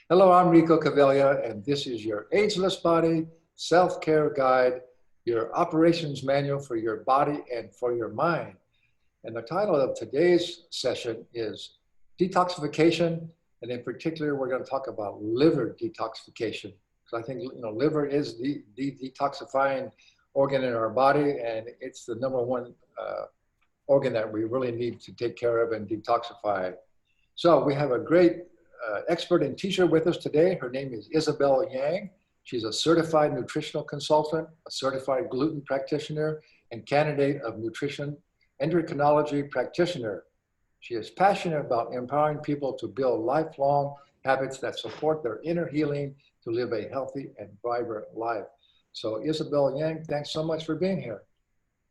Hello, I'm Rico Caviglia, and this is your Ageless Body Self-Care Guide, your operations manual for your body and for your mind. And the title of today's session is Detoxification, and in particular, we're going to talk about liver detoxification. Because I think liver is the detoxifying organ in our body, and it's the number one organ that we really need to take care of and detoxify. So we have a great expert and teacher with us today. Her name is Isabel Yang. She's a certified nutritional consultant, a certified gluten practitioner, and candidate of nutrition endocrinology practitioner. She is passionate about empowering people to build lifelong habits that support their inner healing to live a healthy and vibrant life. So Isabel Yang, thanks so much for being here.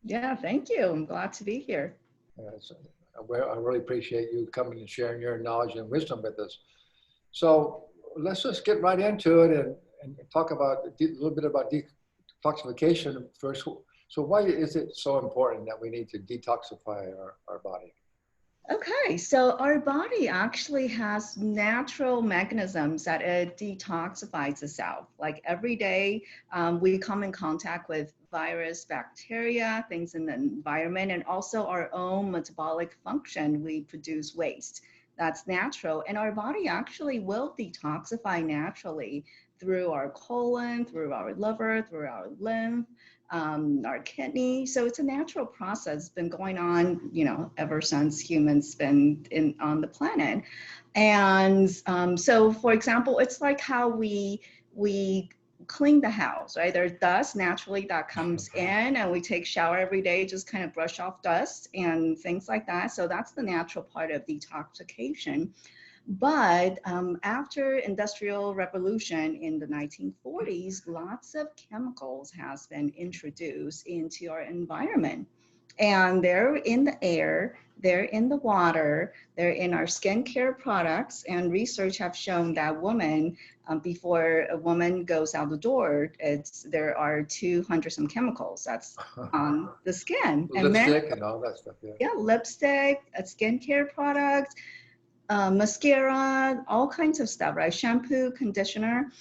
Yeah, thank you. I'm glad to be here. I really appreciate you coming and sharing your knowledge and wisdom with us. So let's just get right into it and talk about a little bit about detoxification first. So why is it so important that we need to detoxify our body? Okay, so our body actually has natural mechanisms that it detoxifies itself. Like every day, we come in contact with virus, bacteria, things in the environment, and also our own metabolic function. We produce waste. That's natural. And our body actually will detoxify naturally through our colon, through our liver, through our lymph, our kidney. So it's a natural process. It's been going on, ever since humans been on the planet. And so, for example, it's like how we clean the house, right? There's dust naturally that comes in, and we take shower every day, just kind of brush off dust and things like that. So that's the natural part of detoxification. But after industrial revolution in the 1940s, lots of chemicals has been introduced into our environment. And they're in the air, they're in the water, they're in our skincare products. And research have shown that women, before a woman goes out the door, there are 200 some chemicals that's on the skin. Lipstick and all that stuff. Yeah, lipstick, skincare products, mascara, all kinds of stuff, right? Shampoo, conditioner.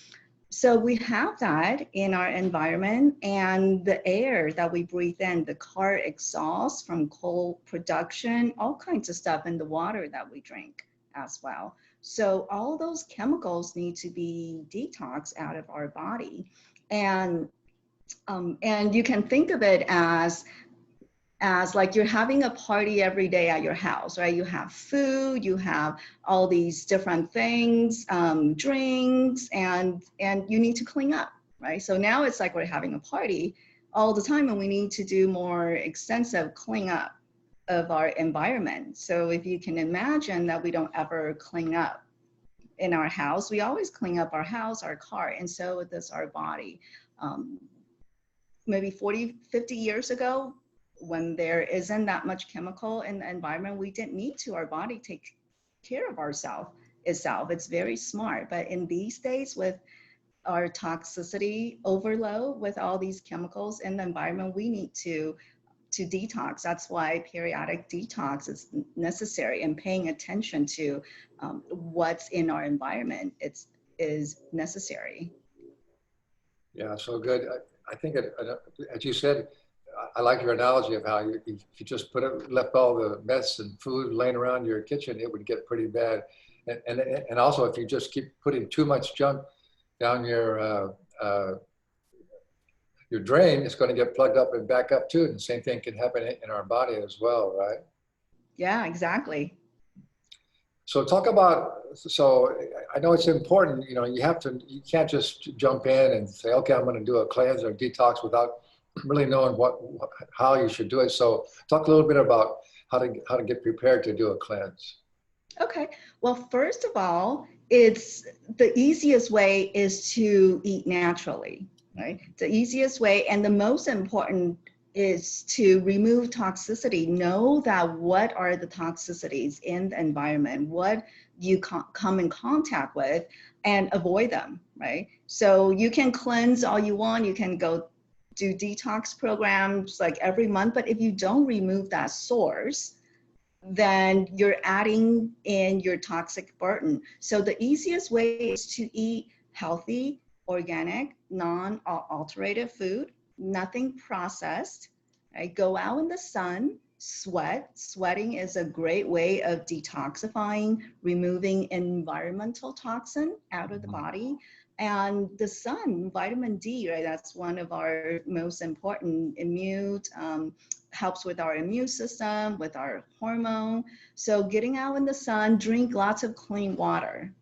So we have that in our environment, and the air that we breathe in, the car exhaust from coal production, all kinds of stuff in the water that we drink as well. So all those chemicals need to be detoxed out of our body. And you can think of it as like you're having a party every day at your house, right? You have food, you have all these different things, drinks, and you need to clean up, right? So now it's like we're having a party all the time, and we need to do more extensive cleanup of our environment. So if you can imagine that we don't ever clean up in our house, we always clean up our house, our car, and so does our body. Maybe 40, 50 years ago, when there isn't that much chemical in the environment, we didn't need to. Our body take care of ourselves itself. It's very smart. But in these days, with our toxicity overload, with all these chemicals in the environment, we need to detox. That's why periodic detox is necessary, and paying attention to what's in our environment is necessary. Yeah, so good. I think, as you said, I like your analogy of how if you just left all the mess and food laying around your kitchen, it would get pretty bad. And also, if you just keep putting too much junk down your drain, it's going to get plugged up and back up too. And the same thing can happen in our body as well, right? Yeah, exactly. So so I know it's important, you can't just jump in and say, okay, I'm going to do a cleanse or detox without really knowing how you should do it. So talk a little bit about how to get prepared to do a cleanse. Okay. Well, first of all, it's the easiest way is to eat naturally, right? The easiest way, and the most important is to remove toxicity. Know that what are the toxicities in the environment, what you come in contact with, and avoid them, right? So you can cleanse all you want. You can go do detox programs like every month, but if you don't remove that source, then you're adding in your toxic burden. So the easiest way is to eat healthy, organic, non-alterated food, nothing processed, right? Go out in the sun, sweat. Sweating is a great way of detoxifying, removing environmental toxin out of the body. And the sun, vitamin D, right? That's one of our most important immune, helps with our immune system, with our hormone. So getting out in the sun, drink lots of clean water,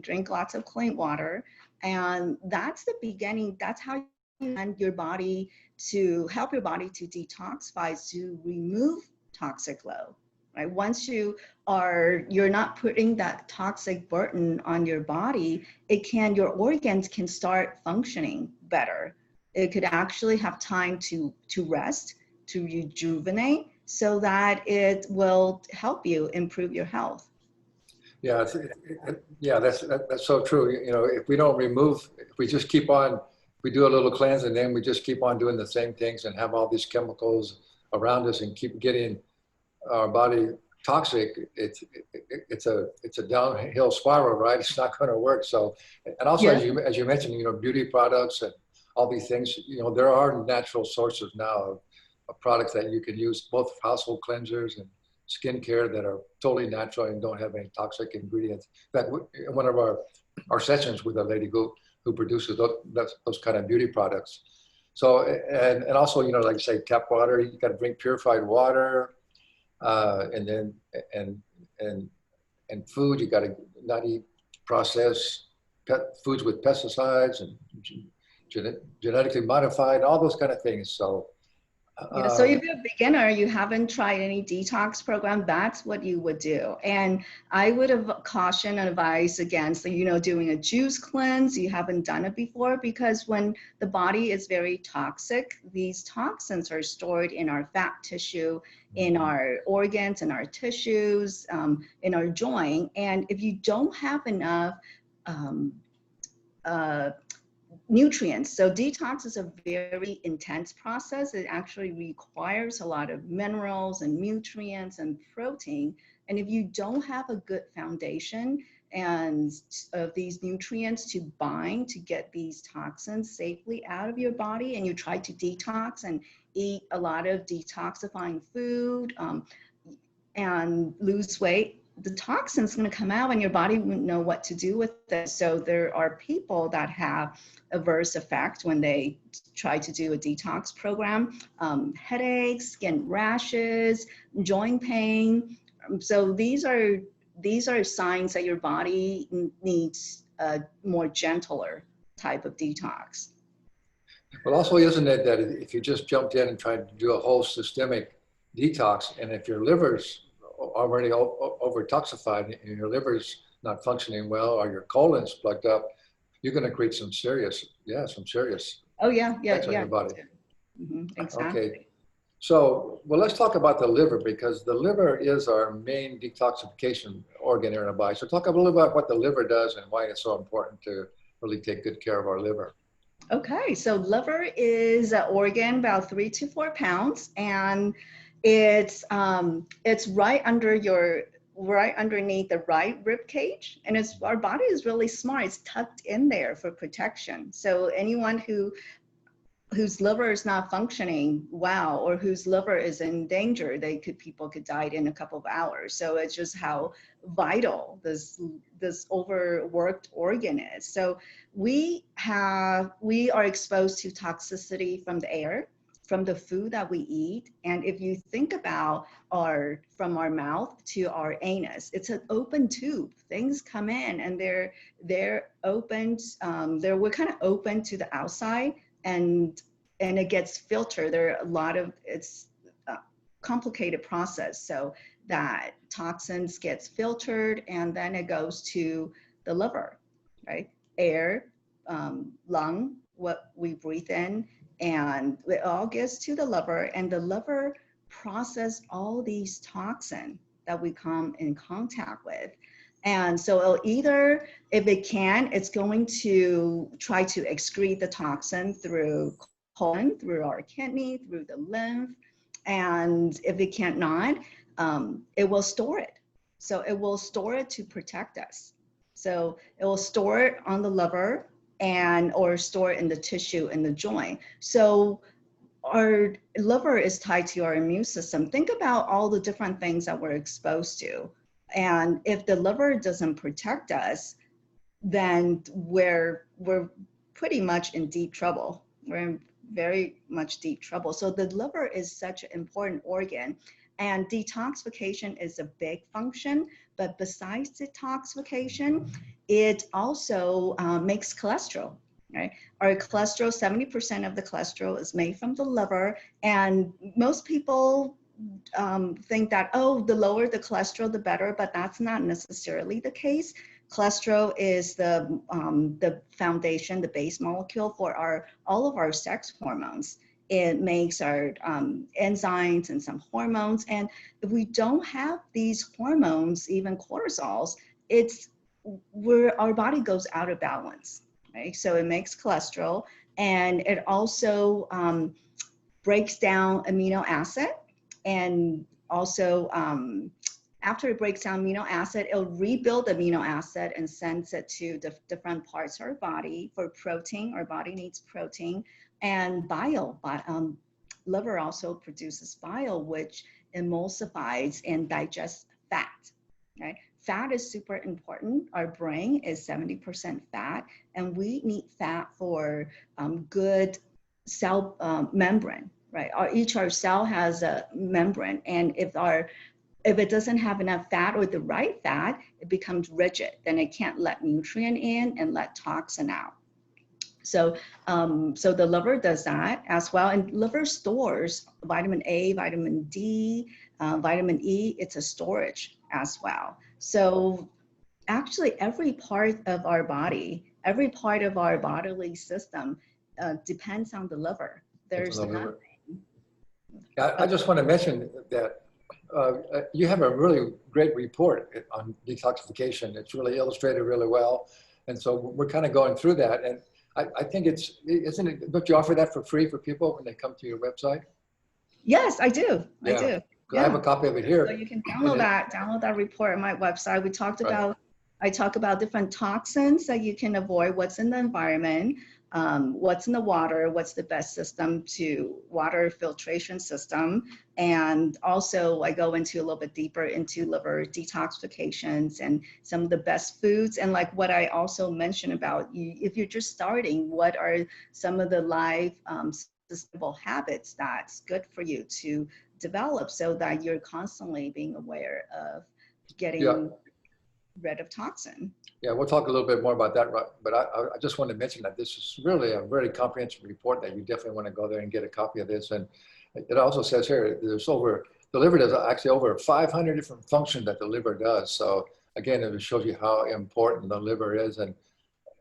drink lots of clean water. And that's the beginning. That's how you want your body to help your body to detoxify, to remove toxic load, right? Once you're not putting that toxic burden on your body, your organs can start functioning better. It could actually have time to rest, to rejuvenate, so that it will help you improve your health. Yeah, yeah, that's so true. You know, if we don't remove, if we just keep on, we do a little cleanse and then we just keep on doing the same things and have all these chemicals around us and keep getting our body toxic, it's a downhill spiral, right? It's not going to work. So, and also Yeah. as you mentioned, you know, beauty products and all these things, you know, there are natural sources now of products that you can use, both household cleansers and skincare that are totally natural and don't have any toxic ingredients. In fact, in one of our sessions with a lady who produces those kind of beauty products. So, and also, you know, like I say, tap water, you got to drink purified water, and then, and food, you got to not eat processed foods with pesticides and genetically modified, all those kind of things. So, Yeah, so if you're a beginner, you haven't tried any detox program, that's what you would do. And I would have cautioned and advised against, you know, doing a juice cleanse. You haven't done it before, because when the body is very toxic, these toxins are stored in our fat tissue, in our organs, in our tissues, in our joint. And if you don't have enough nutrients. So detox is a very intense process. It actually requires a lot of minerals and nutrients and protein. And if you don't have a good foundation and of these nutrients to bind to get these toxins safely out of your body, and you try to detox and eat a lot of detoxifying food and lose weight, the toxin's going to come out and your body wouldn't know what to do with it. So there are people that have adverse effect when they try to do a detox program, headaches, skin rashes, joint pain. So these are signs that your body needs a more gentler type of detox. but also, isn't it that if you just jumped in and tried to do a whole systemic detox, and if your liver's already over toxified and your liver's not functioning well, or your colon's plugged up, you're going to create some serious Oh yeah, effects on your body. Exactly. Okay, so well, let's talk about the liver, because the liver is our main detoxification organ in our body. So talk a little about what the liver does and why it's so important to really take good care of our liver. Okay, so liver is an organ about 3 to 4 pounds, and it's right underneath the right rib cage, and our body is really smart. It's tucked in there for protection. So anyone whose liver is not functioning well, or whose liver is in danger, people could die in a couple of hours. So it's just how vital this overworked organ is. So we are exposed to toxicity from the air, from the food that we eat. And if you think about from our mouth to our anus, it's an open tube. Things come in and they're open, we're kind of open to the outside, and it gets filtered. It's a complicated process. So that toxins gets filtered and then it goes to the liver, right? Air, lung, what we breathe in, and it all gets to the liver, and the liver process all these toxins that we come in contact with. And so it'll either, if it can, it's going to try to excrete the toxin through colon, through our kidney, through the lymph. And if it can't not, it will store it. So it will store it to protect us. So it will store it on the liver and or store it in the tissue in the joint. So our liver is tied to our immune system. Think about all the different things that we're exposed to. And if the liver doesn't protect us, then we're pretty much in deep trouble. We're in very much deep trouble. So the liver is such an important organ, and detoxification is a big function. But besides detoxification, it also makes cholesterol. Right? Our cholesterol, 70% of the cholesterol is made from the liver, and most people think that, oh, the lower the cholesterol, the better, but that's not necessarily the case. Cholesterol is the foundation, the base molecule for all of our sex hormones. It makes our enzymes and some hormones. And if we don't have these hormones, even cortisols, it's where our body goes out of balance. Right? So it makes cholesterol, and it also breaks down amino acid, and also after it breaks down amino acid, it'll rebuild amino acid and sends it to the different parts of our body for protein. Our body needs protein and bile. Liver also produces bile, which emulsifies and digests fat. Right? Fat is super important. Our brain is 70% fat, and we need fat for good cell membrane. Right? Each our cell has a membrane, and if it doesn't have enough fat or the right fat, it becomes rigid. Then it can't let nutrient in and let toxin out. So, so the liver does that as well. And liver stores vitamin A, vitamin D, vitamin E. It's a storage as well. So actually every part of our body, every part of our bodily system depends on the liver. There's nothing. I just want to mention that you have a really great report on detoxification. It's really illustrated really well. And so we're kind of going through that. And I think don't you offer that for free for people when they come to your website? Yes, I do. Yeah. I do. Yeah. I have a copy of it here. So you can download that report on my website. I talk about different toxins that you can avoid, what's in the environment, what's in the water, what's the best system to water filtration system. And also I go into a little bit deeper into liver detoxifications and some of the best foods. And like what I also mentioned about if you're just starting, what are some of the life sustainable habits that's good for you to develop so that you're constantly being aware of getting rid of toxin. Yeah, we'll talk a little bit more about that, but I just want to mention that this is really a very comprehensive report that you definitely want to go there and get a copy of this. And it also says here, the liver does actually over 500 different functions that the liver does. So again, it shows you how important the liver is. And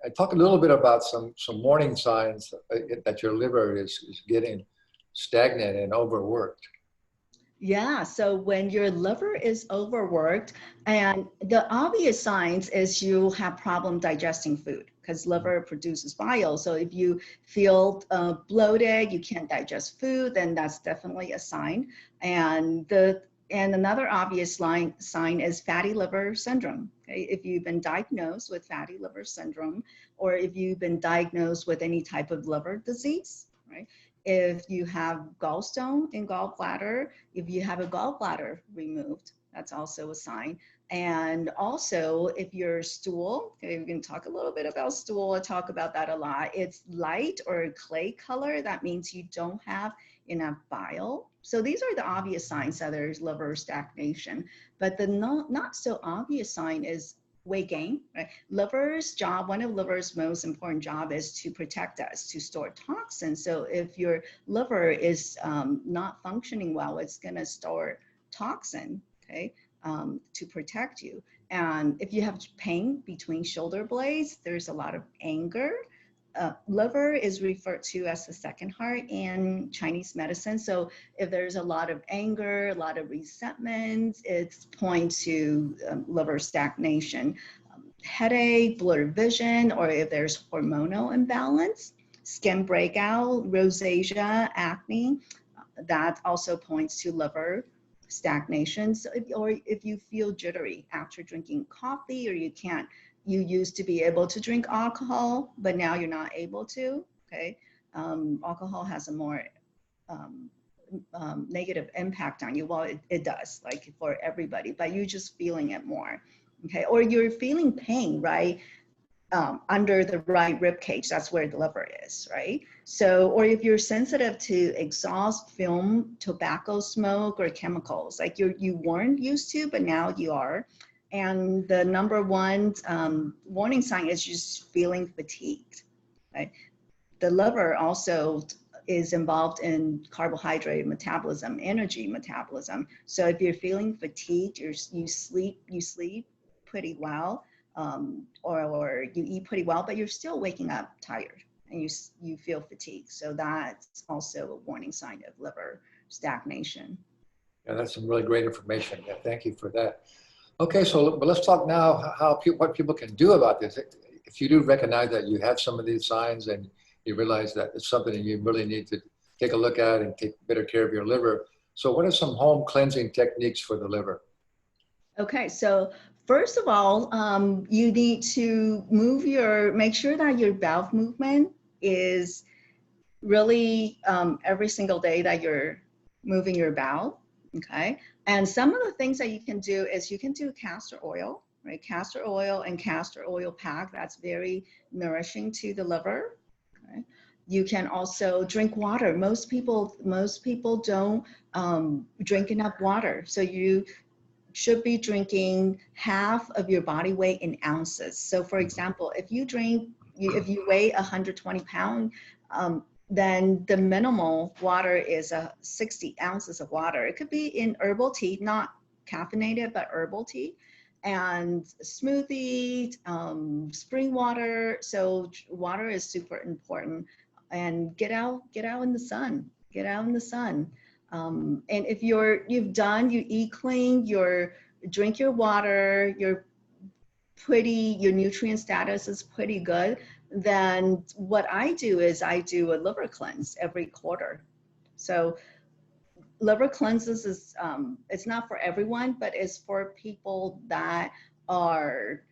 I talk a little bit about some warning signs that your liver is getting stagnant and overworked. Yeah, so when your liver is overworked, and the obvious signs is you have problem digesting food because liver produces bile. So if you feel bloated, you can't digest food, then that's definitely a sign. And another obvious sign is fatty liver syndrome. Okay? If you've been diagnosed with fatty liver syndrome, or if you've been diagnosed with any type of liver disease, right? If you have gallstone and gallbladder, if you have a gallbladder removed, that's also a sign. And also if your stool, okay, we can talk a little bit about stool, I talk about that a lot. It's light or clay color, that means you don't have enough bile. So these are the obvious signs that there's liver stagnation. But the not so obvious sign is weight gain, right? Liver's job, one of liver's most important job is to protect us, to store toxins. So if your liver is not functioning well, it's gonna store toxin, okay, to protect you. And if you have pain between shoulder blades, there's a lot of anger. Liver is referred to as the second heart in Chinese medicine. So if there's a lot of anger, a lot of resentment, it's point to liver stagnation. Headache, blurred vision, or if there's hormonal imbalance, skin breakout, rosacea, acne, that also points to liver stagnation. So or if you feel jittery after drinking coffee, or you used to be able to drink alcohol, but now you're not able to, okay? Alcohol has a more um, negative impact on you. Well, it does, like for everybody, but you're just feeling it more, okay? Or you're feeling pain, right? Under the right rib cage, that's where the liver is, right? So, or if you're sensitive to exhaust, film, tobacco smoke, or chemicals, like you weren't used to, but now you are. And the number one warning sign is just feeling fatigued, right? The liver also is involved in carbohydrate metabolism, energy metabolism. So if you're feeling fatigued, you sleep pretty well, or you eat pretty well, but you're still waking up tired and you feel fatigued. So that's also a warning sign of liver stagnation. Yeah, that's some really great information. Yeah, thank you for that. Okay, so but let's talk now what people can do about this. If you do recognize that you have some of these signs and you realize that it's something that you really need to take a look at and take better care of your liver. So what are some home cleansing techniques for the liver? Okay, so first of all, you need to make sure that your bowel movement is really every single day that you're moving your bowel, okay? And some of the things that you can do is you can do castor oil, right? Castor oil and castor oil pack, that's very nourishing to the liver, okay? You can also drink water. Most people don't drink enough water. So you should be drinking half of your body weight in ounces. So for example, if you weigh 120 pounds, then the minimal water is 60 ounces of water. It could be in herbal tea, not caffeinated, but herbal tea, and smoothie, spring water. So water is super important. And get out in the sun. Get out in the sun. And if you eat clean, drink your water, your nutrient status is pretty good, then what I do is I do a liver cleanse every quarter. So liver cleanses is, it's not for everyone, but it's for people that are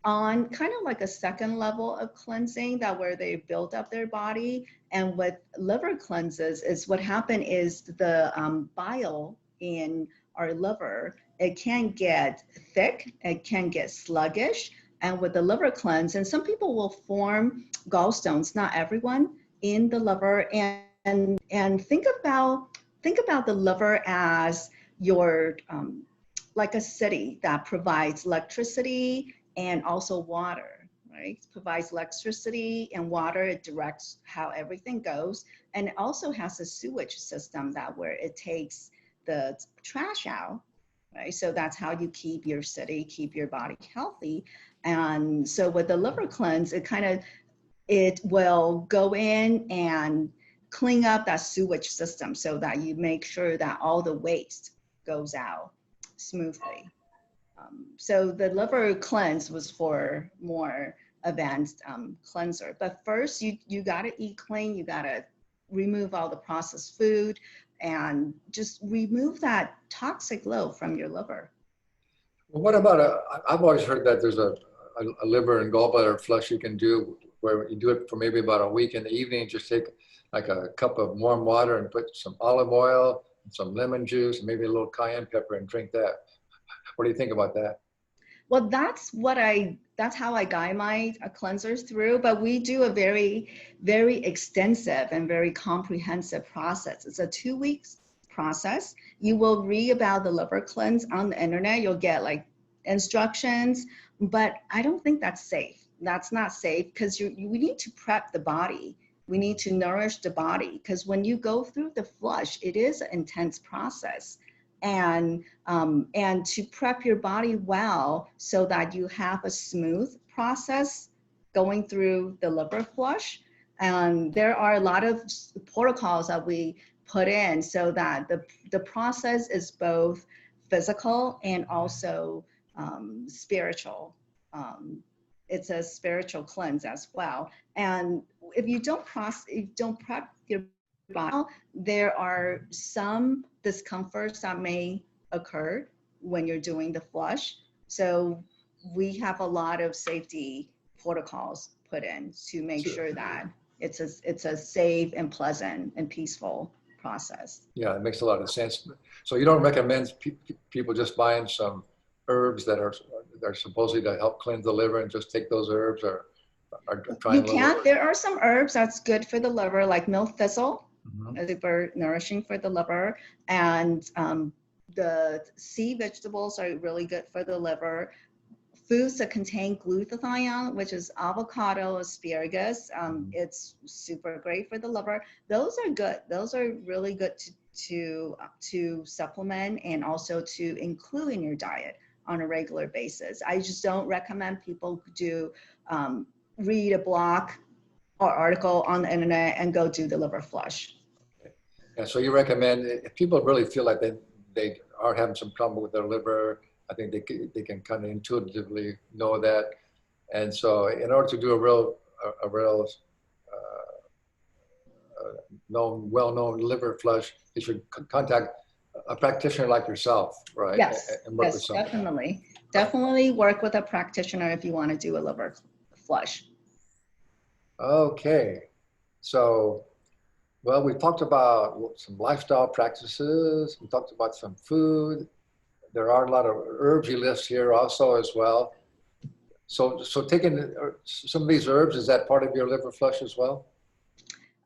on kind of like a second level of cleansing, that where they built up their body. And with liver cleanses is what happened is the bile in our liver, it can get thick, it can get sluggish. And with the liver cleanse, and some people will form gallstones, not everyone, in the liver. And think about the liver as your like a city that provides electricity and also water, right? It provides electricity and water. It directs how everything goes, and it also has a sewage system that where it takes the trash out, right? So that's how you keep your city, keep your body healthy. And so with the liver cleanse, it will go in and clean up that sewage system so that you make sure that all the waste goes out smoothly. So the liver cleanse was for more advanced cleanser. But first, you gotta eat clean. You gotta remove all the processed food and just remove that toxic load from your liver. Well, what about I've always heard that there's a liver and gallbladder flush you can do where you do it for maybe about a week in the evening. Just take like a cup of warm water and put some olive oil, and some lemon juice, and maybe a little cayenne pepper and drink that. What do you think about that? Well, that's how I guide my cleansers through, but we do a very, very extensive and very comprehensive process. It's a 2 weeks process. You will read about the liver cleanse on the internet. You'll get like instructions, but I don't think that's safe. That's not safe because we need to prep the body. We need to nourish the body because when you go through the flush, it is an intense process. And to prep your body well so that you have a smooth process going through the liver flush. And there are a lot of protocols that we put in so that the process is both physical and also spiritual. It's a spiritual cleanse as well. And if you don't prep your body. There are some discomforts that may occur when you're doing the flush. So we have a lot of safety protocols put in to make sure that it's a safe and pleasant and peaceful process. Yeah, it makes a lot of sense. So you don't recommend people just buying some herbs that are supposedly to help cleanse the liver and just take those herbs, or trying You can. There are some herbs that's good for the liver, like milk thistle, super nourishing for the liver, and the sea vegetables are really good for the liver. Foods that contain glutathione, which is avocado, asparagus, it's super great for the liver. Those are good. Those are really good to supplement and also to include in your diet on a regular basis. I just don't recommend people do read a blog or article on the internet and go do the liver flush. Okay. Yeah, so you recommend, if people really feel like they are having some trouble with their liver, I think they can kind of intuitively know that. And so in order to do a real well-known liver flush, you should contact a practitioner like yourself, right? Yes, And work with yes, someone. definitely. Definitely work with a practitioner if you want to do a liver flush. Okay, so, well, we talked about some lifestyle practices. We talked about some food. There are a lot of herbs you list here also as well. So taking some of these herbs, is that part of your liver flush as well?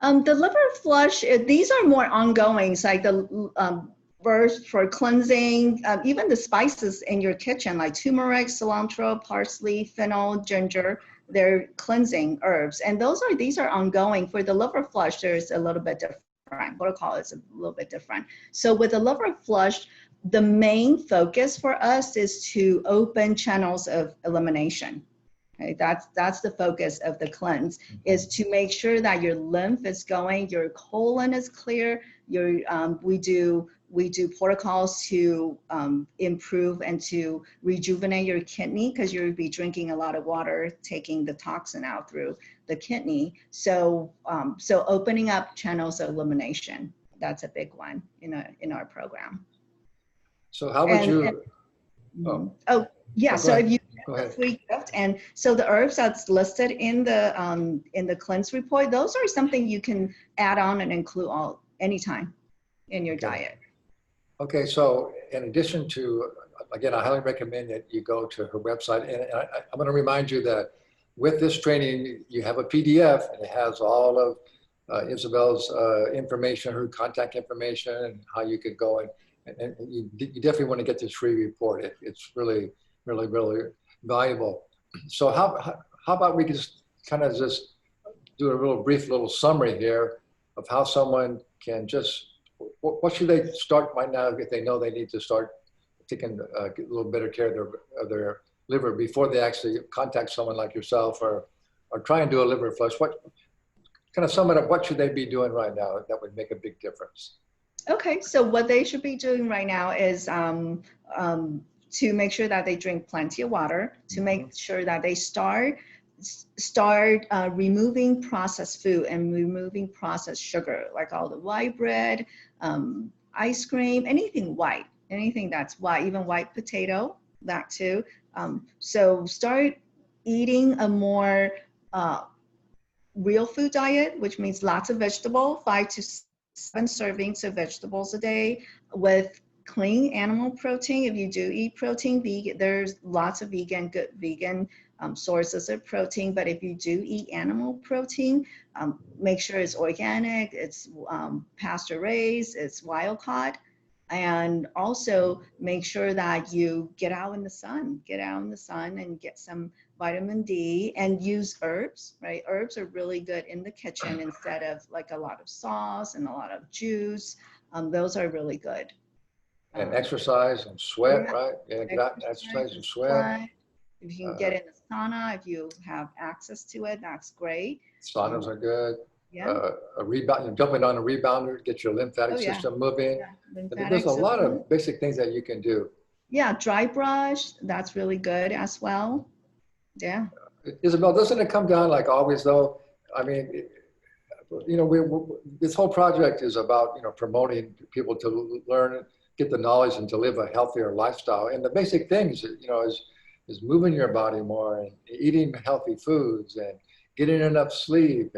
The liver flush, these are more ongoing. It's like the herbs for cleansing, even the spices in your kitchen, like turmeric, cilantro, parsley, fennel, ginger. They're cleansing herbs, and these are ongoing. For the liver flush, there's a little bit different. Protocol is a little bit different. So with the liver flush, the main focus for us is to open channels of elimination. Okay, that's the focus of the cleanse, is to make sure that your lymph is going, your colon is clear. We do protocols to improve and to rejuvenate your kidney, because you'll be drinking a lot of water, taking the toxin out through the kidney. So opening up channels of elimination, that's a big one in our program. So how would you? So if you have a free gift, and so the herbs that's listed in the cleanse report, those are something you can add on and include anytime in your diet. Okay, so in addition to, again, I highly recommend that you go to her website, and I'm going to remind you that with this training, you have a PDF, and it has all of Isabel's information, her contact information, and how you could go and you definitely want to get this free report. It's really, really, really valuable. So how about we just kind of just do a real brief little summary here of how someone can just, what should they start right now if they know they need to start taking a little better care of their liver before they actually contact someone like yourself or try and do a liver flush? What kind of sum it up, what should they be doing right now that would make a big difference? Okay, so what they should be doing right now is to make sure that they drink plenty of water, to make sure that they start removing processed food and removing processed sugar, like all the white bread, ice cream, anything white, anything that's white, even white potato, that too. So start eating a more real food diet, which means lots of vegetable, 5 to 7 servings of vegetables a day with clean animal protein. If you do eat protein, there's lots of good vegan sources of protein. But if you do eat animal protein, make sure it's organic, it's pasture raised, it's wild caught. And also make sure that you get out in the sun and get some vitamin D, and use herbs, right? Herbs are really good in the kitchen instead of like a lot of sauce and a lot of juice. Those are really good. And exercise and sweat, right? Yeah, get out and exercise and sweat. If you can get in the sauna, if you have access to it, that's great. Saunas are good. Yeah. A rebound, jumping on a rebounder, get your lymphatic system moving. Yeah, There's a lot of basic things that you can do. Yeah, dry brush, that's really good as well. Yeah. Isabel, doesn't it come down like always though? I mean, this whole project is about, promoting people to learn, get the knowledge, and to live a healthier lifestyle. And the basic things, is moving your body more and eating healthy foods and getting enough sleep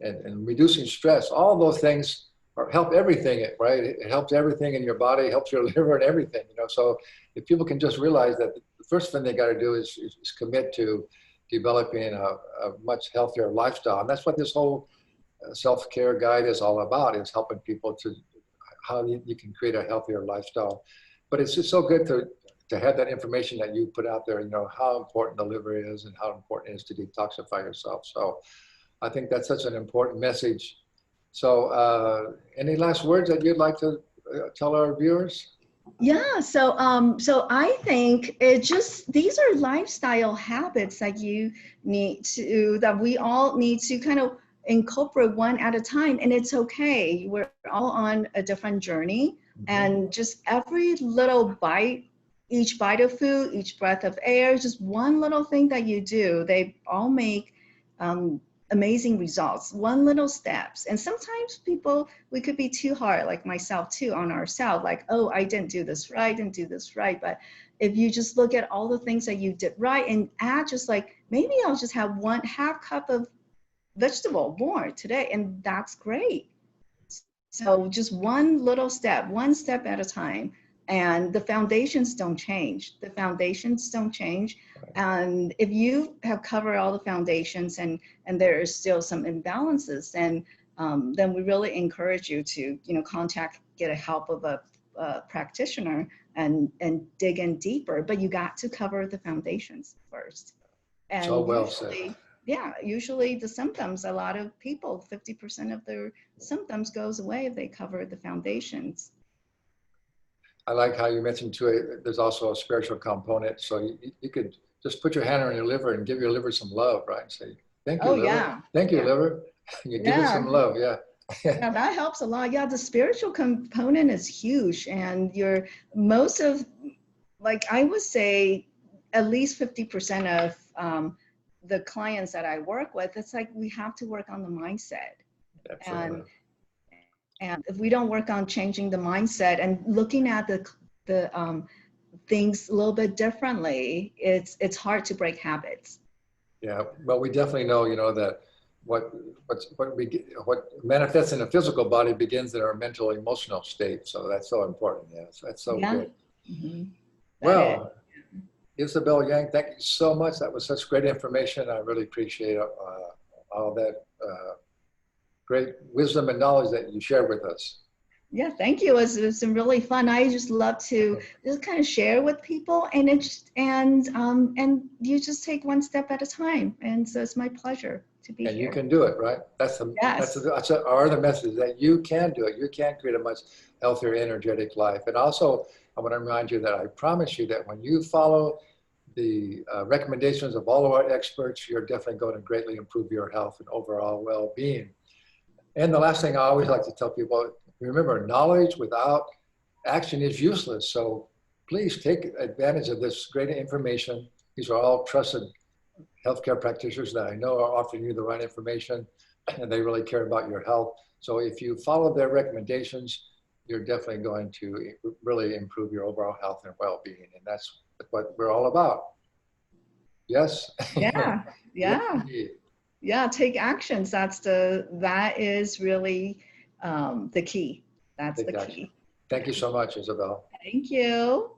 and reducing stress. All those things help everything, right? It helps everything in your body, helps your liver and everything, So if people can just realize that the first thing they got to do is commit to developing a much healthier lifestyle. And that's what this whole self-care guide is all about, is helping people to how you can create a healthier lifestyle. But it's just so good to have that information that you put out there, how important the liver is and how important it is to detoxify yourself. So I think that's such an important message. So any last words that you'd like to tell our viewers? Yeah, so I think these are lifestyle habits that we all need to kind of incorporate one at a time, and it's okay. We're all on a different journey, and just every little bite, each bite of food, each breath of air, just one little thing that you do, they all make amazing results, one little steps. And sometimes we could be too hard, like myself too, on ourselves, like, oh, I didn't do this right. But if you just look at all the things that you did right and add just like, maybe I'll just have 1/2 cup of vegetable more today, and that's great. So just one little step, one step at a time. And the foundations don't change. And if you have covered all the foundations and there is still some imbalances, then we really encourage you to, get a help of a practitioner and dig in deeper. But you got to cover the foundations first. And so well said. Yeah, usually the symptoms, a lot of people, 50% of their symptoms goes away if they cover the foundations. I like how you mentioned too, there's also a spiritual component. So you could just put your hand on your liver and give your liver some love, right? And say, thank you, liver. Yeah. Thank you, liver. You give it some love, yeah. Yeah, that helps a lot. Yeah, the spiritual component is huge. And I would say at least 50% of the clients that I work with, it's like we have to work on the mindset. Absolutely. And if we don't work on changing the mindset and looking at the things a little bit differently, it's hard to break habits. Yeah, but we definitely know, that what manifests in a physical body begins in our mental, emotional state. So that's so important. Yeah, so that's so good. Mm-hmm. Well, Isabel Yang, thank you so much. That was such great information. I really appreciate all that great wisdom and knowledge that you shared with us. Yeah, thank you. It's been really fun. I just love to just kind of share with people, and and you just take one step at a time. And so it's my pleasure to be here. And you can do it, right? That's our other message, that you can do it. You can create a much healthier, energetic life. And also, I want to remind you that I promise you that when you follow the recommendations of all of our experts, you're definitely going to greatly improve your health and overall well-being. And the last thing I always like to tell people, remember, knowledge without action is useless. So please take advantage of this great information. These are all trusted healthcare practitioners that I know are offering you the right information, and they really care about your health. So if you follow their recommendations, you're definitely going to really improve your overall health and well-being. And that's what we're all about. Yes? Yeah, yeah. Yeah, take actions. That is really the key. That's the key. Thank you so much, Isabel. Thank you.